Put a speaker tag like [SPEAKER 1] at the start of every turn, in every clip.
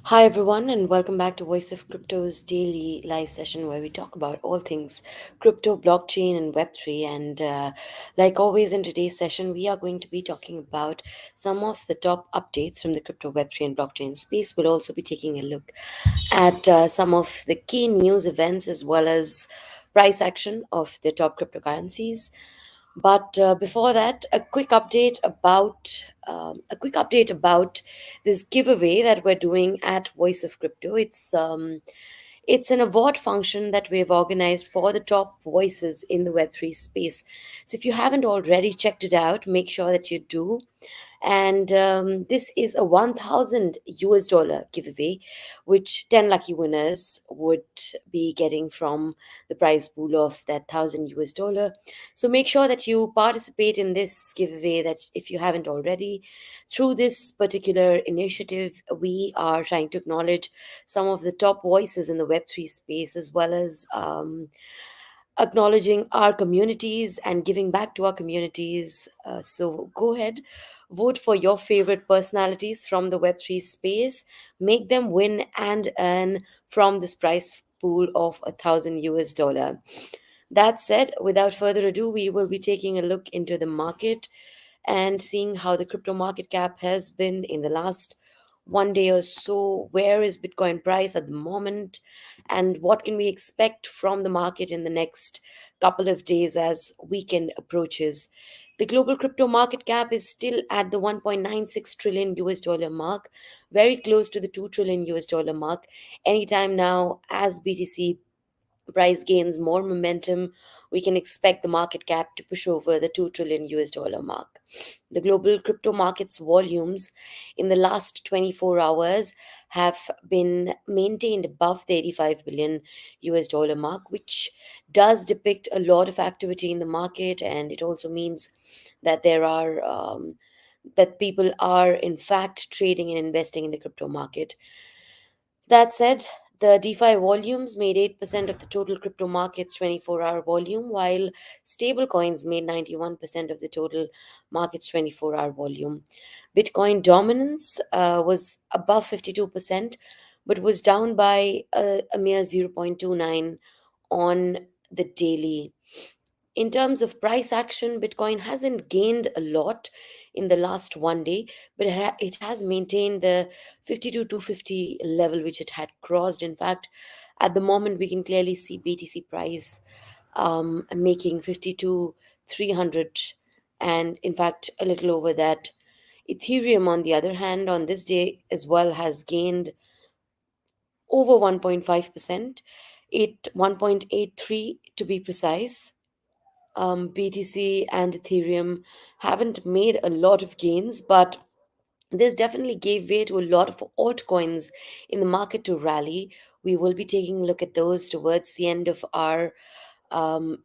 [SPEAKER 1] Hi, everyone, and welcome back to Voice of Crypto's daily live session where we talk about all things crypto, blockchain, and Web3. And like always, in today's session, we are going to be talking about some of the top updates from the crypto, Web3, and blockchain space. We'll also be taking a look at some of the key news events as well as price action of the top cryptocurrencies. But before that, a quick update about this giveaway that we're doing at Voice of Crypto. It's an award function that we've organized for the top voices in the Web3 space. So if you haven't already checked it out, make sure that you do. And this is a 1000 US dollar giveaway, which 10 lucky winners would be getting from the prize pool of that 1000 US dollar. So make sure that you participate in this giveaway, that if you haven't already. Through this particular initiative, we are trying to acknowledge some of the top voices in the Web3 space, as well as acknowledging our communities and giving back to our communities. So go ahead, vote for your favorite personalities from the Web3 space, make them win and earn from this prize pool of 1000 US dollar. That said, without further ado, we will be taking a look into the market and seeing how the crypto market cap has been in the last 1 day or so. Where is Bitcoin price at the moment, and what can we expect from the market in the next couple of days as weekend approaches? The global crypto market cap is still at the 1.96 trillion US dollar mark, very close to the 2 trillion US dollar mark. Anytime now, as BTC price gains more momentum, we can expect the market cap to push over the 2 trillion US dollar mark. The global crypto markets volumes in the last 24 hours have been maintained above the 85 billion US dollar mark, which does depict a lot of activity in the market, and it also means that that people are in fact trading and investing in the crypto market. That said, the DeFi volumes made 8% of the total crypto market's 24-hour volume, while stablecoins made 91% of the total market's 24-hour volume. Bitcoin dominance was above 52%, but was down by a mere 0.29 on the daily. In terms of price action, Bitcoin hasn't gained a lot in the last 1 day, but it has maintained the 52 to 50 level, which it had crossed. In fact, at the moment, we can clearly see BTC price making 52 300, and in fact, a little over that. Ethereum, on the other hand, on this day as well, has gained over 1.5%, 1.83 to be precise. BTC and Ethereum haven't made a lot of gains, but this definitely gave way to a lot of altcoins in the market to rally. We will be taking a look at those towards the end of our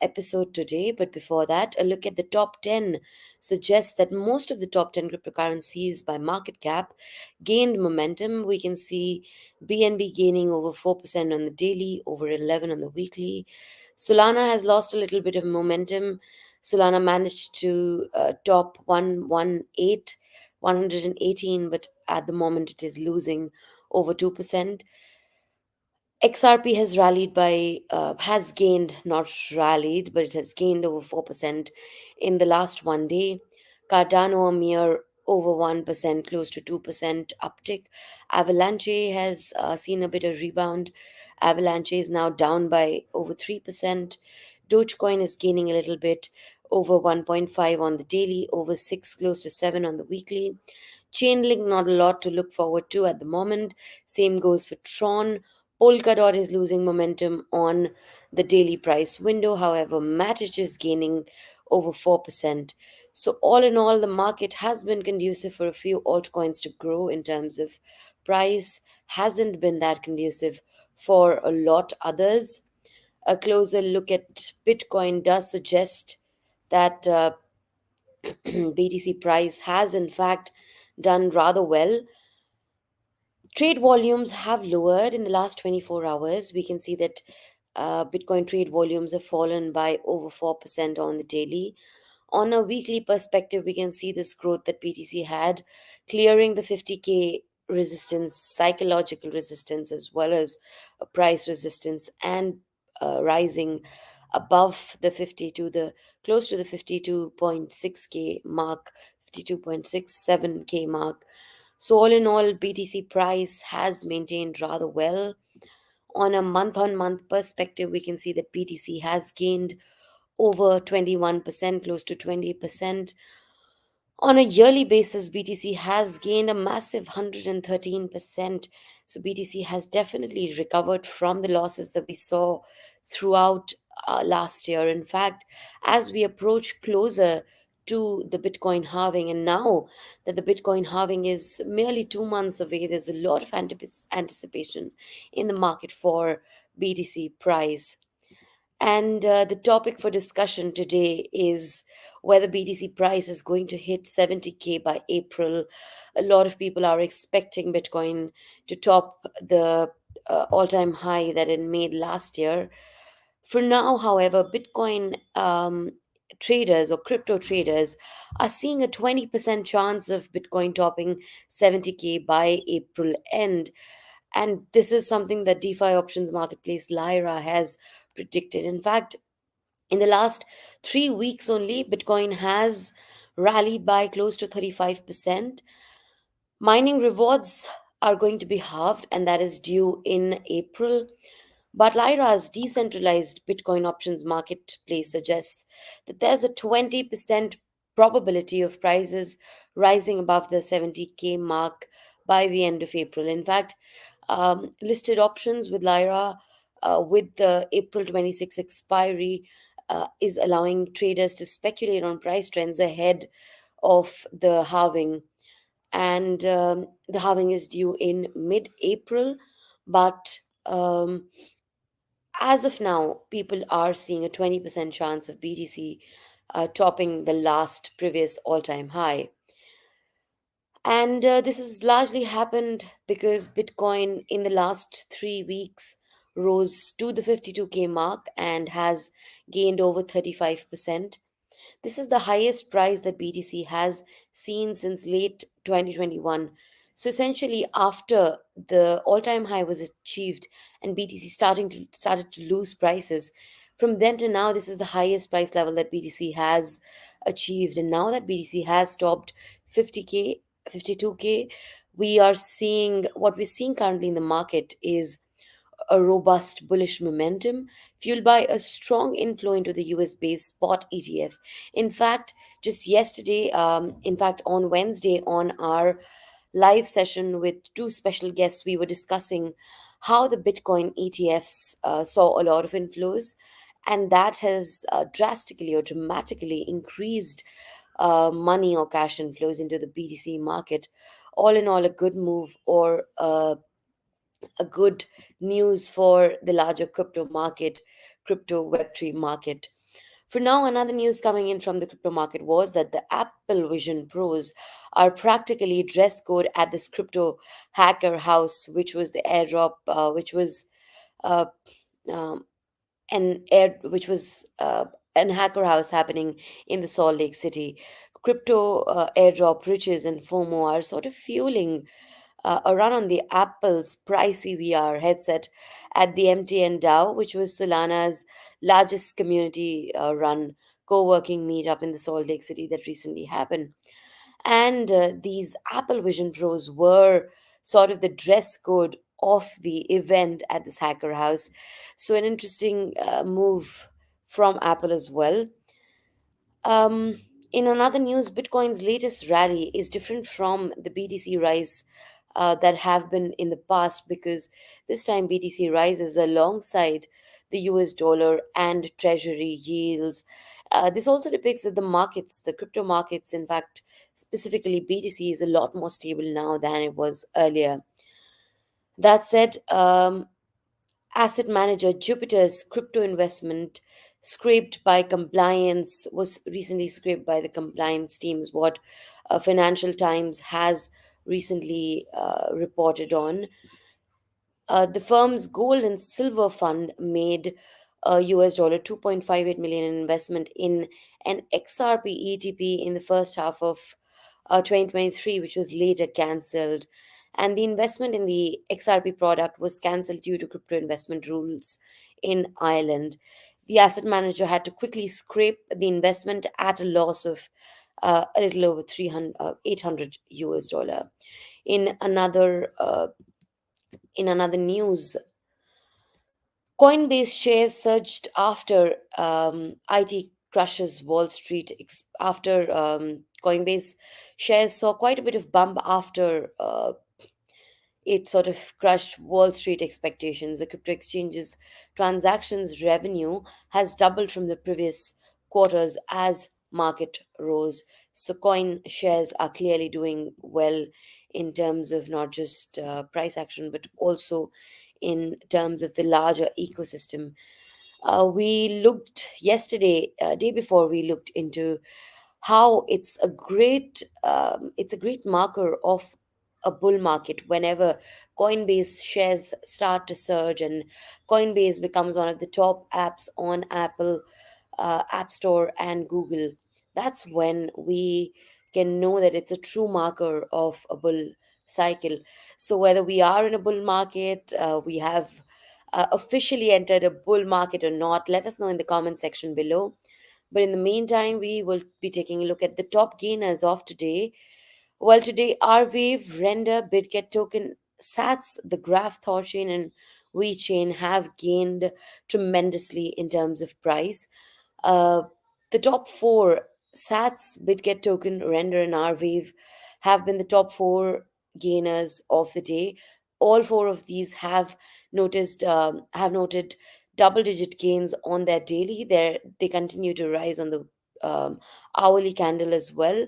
[SPEAKER 1] episode today. But before that, a look at the top 10 suggests that most of the top 10 cryptocurrencies by market cap gained momentum. We can see BNB gaining over 4% on the daily, over 11 on the weekly. Solana has lost a little bit of momentum. Solana managed to top 118, but at the moment it is losing over 2%. XRP has gained, not rallied, but it has gained over 4% in the last 1 day. Cardano, a mere over 1%, close to 2% uptick. Avalanche has seen a bit of rebound. Avalanche is now down by over 3%. Dogecoin is gaining a little bit, over 1.5 on the daily, over 6, close to 7 on the weekly. Chainlink, not a lot to look forward to at the moment. Same goes for Tron. Polkadot is losing momentum on the daily price window. However, Matic is gaining over 4%. So, all in all, the market has been conducive for a few altcoins to grow in terms of price, hasn't been that conducive for a lot others. A closer look at Bitcoin does suggest that BTC price has, in fact, done rather well. Trade volumes have lowered in the last 24 hours. We can see that Bitcoin trade volumes have fallen by over 4% on the daily. On a weekly perspective, we can see this growth that BTC had, clearing the 50K resistance, psychological resistance, as well as a price resistance, and rising above the 50 to the close to the 52.6k mark, 52.67k mark. So all in all, BTC price has maintained rather well. On a month on month perspective, we can see that BTC has gained over 21%, close to 20%. On a yearly basis, BTC has gained a massive 113%. So BTC has definitely recovered from the losses that we saw throughout last year. In fact, as we approach closer to the Bitcoin halving, and now that the Bitcoin halving is merely 2 months away, there's a lot of anticipation in the market for BTC price. And the topic for discussion today is whether BTC price is going to hit 70k by April. A lot of people are expecting Bitcoin to top the all-time high that it made last year. For now, however, Bitcoin traders or crypto traders are seeing a 20% chance of Bitcoin topping 70k by April end. And this is something that DeFi options marketplace Lyra has predicted. In fact, in the last 3 weeks only, Bitcoin has rallied by close to 35%. Mining rewards are going to be halved, and that is due in April. But Lyra's decentralized Bitcoin options marketplace suggests that there's a 20% probability of prices rising above the 70k mark by the end of April. In fact, listed options with Lyra with the April 26 expiry is allowing traders to speculate on price trends ahead of the halving. And the halving is due in mid April, but as of now, people are seeing a 20% chance of BTC topping the last previous all time high. And this has largely happened because Bitcoin in the last 3 weeks rose to the 52k mark and has gained over 35%. This is the highest price that BTC has seen since late 2021. So essentially, after the all-time high was achieved and BTC started to lose prices, from then to now, this is the highest price level that BTC has achieved. And now that BTC has topped 50k, 52k, we are seeing what we're seeing currently in the market is a robust bullish momentum fueled by a strong inflow into the US based spot ETF. In fact, just yesterday, in fact, on Wednesday, on our live session with two special guests, we were discussing how the Bitcoin ETFs saw a lot of inflows, and that has drastically or dramatically increased money or cash inflows into the BTC market. All in all, a good move or a good news for the larger crypto market, crypto Web3 market. For now, another news coming in from the crypto market was that the Apple Vision Pros are practically dress code at this crypto hacker house, which was the airdrop, which was uh, um, which was an hacker house happening in the Salt Lake City. Crypto airdrop riches and FOMO are sort of fueling a run on the Apple's pricey VR headset at the MTN DAO, which was Solana's largest community run co working meetup in the Salt Lake City that recently happened. And these Apple Vision Pros were sort of the dress code of the event at this hacker house. So, an interesting move from Apple as well. Um, in another news, Bitcoin's latest rally is different from the BTC rise that have been in the past because this time BTC rises alongside the US dollar and treasury yields. This also depicts that the markets, the crypto markets, in fact, specifically BTC, is a lot more stable now than it was earlier. That said, asset manager Jupiter's crypto investment was recently scraped by the compliance teams, what Financial Times has recently reported on. The firm's gold and silver fund made US dollar 2.58 million in investment in an XRP ETP in the first half of 2023, which was later cancelled. and the investment in the XRP product was cancelled due to crypto investment rules in Ireland. The asset manager had to quickly scrape the investment at a loss of a little over 800 US dollar. In another news, Coinbase shares surged after IT crushes Wall Street. After Coinbase shares saw quite a bit of bump after it sort of crushed Wall Street expectations. The crypto exchange's transactions revenue has doubled from the previous quarters as market rose. So coin shares are clearly doing well in terms of not just price action, but also in terms of the larger ecosystem. We looked yesterday, day before, we looked into how it's a great marker of a bull market whenever Coinbase shares start to surge and Coinbase becomes one of the top apps on Apple App Store and Google. That's when we can know that it's a true marker of a bull cycle. So whether we are in a bull market, we have officially entered a bull market or not, let us know in the comment section below. But in the meantime, we will be taking a look at the top gainers of today. Well, today, Rwave, Render, BitGet Token, Sats, the Graph, Thorchain, and WeChain have gained tremendously in terms of price. Uh, the top four, Sats, BitGet Token, Render, and Rwave, have been the top four gainers of the day. All four of these have noted double-digit gains on their daily. They continue to rise on the hourly candle as well.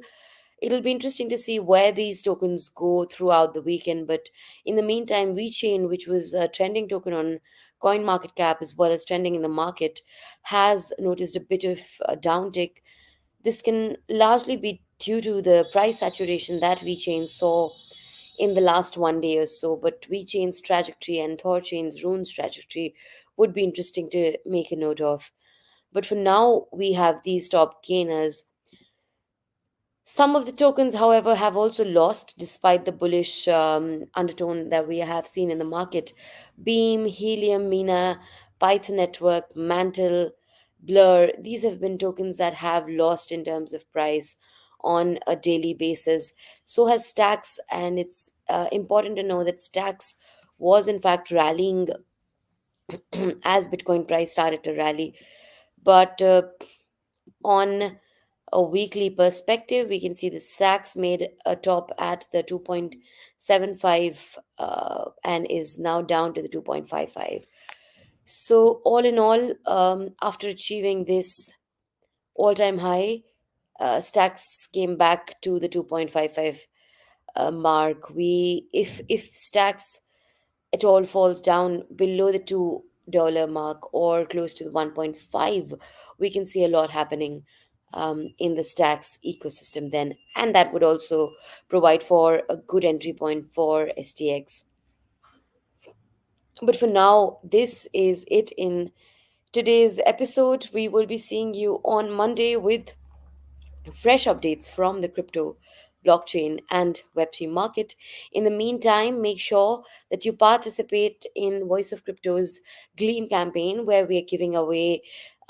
[SPEAKER 1] It'll be interesting to see where these tokens go throughout the weekend. But in the meantime, WeChain, which was a trending token on CoinMarketCap as well as trending in the market, has noticed a bit of a downtick. This can largely be due to the price saturation that WeChain saw in the last 1 day or so. But WeChain's trajectory and Thorchain's Rune's trajectory would be interesting to make a note of. But for now, we have these top gainers. Some of the tokens, however, have also lost despite the bullish undertone that we have seen in the market. Beam, Helium, Mina, Python Network, Mantle, Blur, these have been tokens that have lost in terms of price on a daily basis. So has Stacks, and it's important to know that Stacks was in fact rallying as Bitcoin price started to rally. But on a weekly perspective, we can see the Saks made a top at the 2.75 and is now down to the 2.55. So, all in all, after achieving this all time high, Stacks came back to the 2.55 mark. If Stacks it all falls down below the $2 mark or close to the 1.5, we can see a lot happening in the Stacks ecosystem then, and that would also provide for a good entry point for STX. But for now, this is it in today's episode. We will be seeing you on Monday with fresh updates from the crypto, blockchain, and Web3 market. In the meantime, make sure that you participate in Voice of Crypto's Gleam campaign, where we are giving away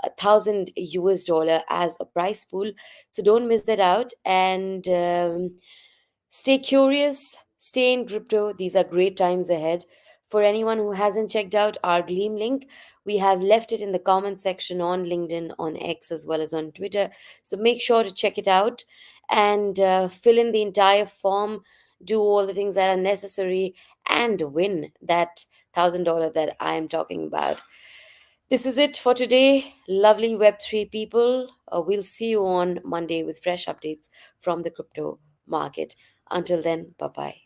[SPEAKER 1] 1,000 US dollar as a prize pool. So don't miss that out, and stay curious, stay in crypto. These are great times ahead. For anyone who hasn't checked out our Gleam link, we have left it in the comment section on LinkedIn, on X, as well as on Twitter. So make sure to check it out and fill in the entire form, do all the things that are necessary, and win that $1,000 that I am talking about. This is it for today. Lovely Web3 people. We'll see you on Monday with fresh updates from the crypto market. Until then, bye bye.